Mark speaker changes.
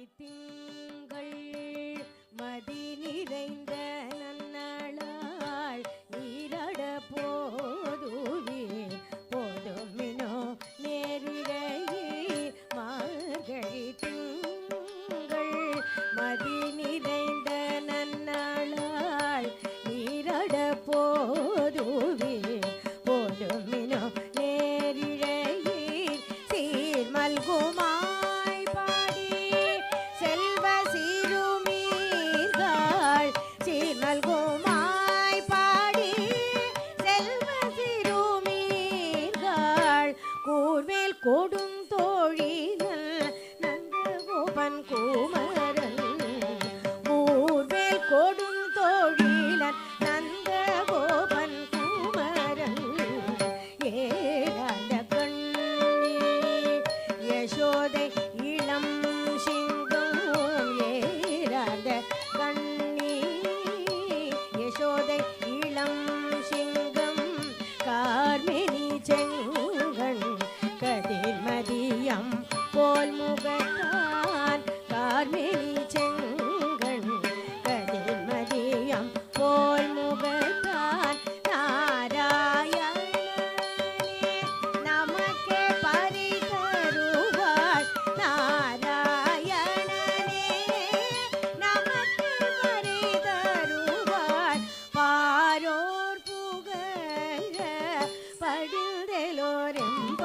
Speaker 1: திங்கள் மதி நிறைந்த நன்னாளாள் நீரட போதுவே போதுமினோ நேரிழையே மார்கழி திங்கள் மதி நிறைந்த நன்னாளாள் நீரட போதுவே போதுமினோ நேரிழையே சீர்மல்குமா கோடும் தோழிகள் நந்தகோபன் குமரன் ஊர்வேல் கோடும் தோழிலன் நந்தகோபன் குமரன் ஏழாந்த கண்ணி யசோதை இளம் சிங்கம் ஏழாந்த கண்ணி யசோதை இளம் சிங்கம் கார்மேனி செங்கண் கதிர்மதியம் போல் முகத்தான் கார்மேனி செங்கண் கதிர்மதியம் போல் முகத்தான் நாராயணனே நமக்கே பரி தருவாள் நாராயணனே நமக்கு பரி தருவாள் பாரோர் புகழ படிந்தெலோரெம்ப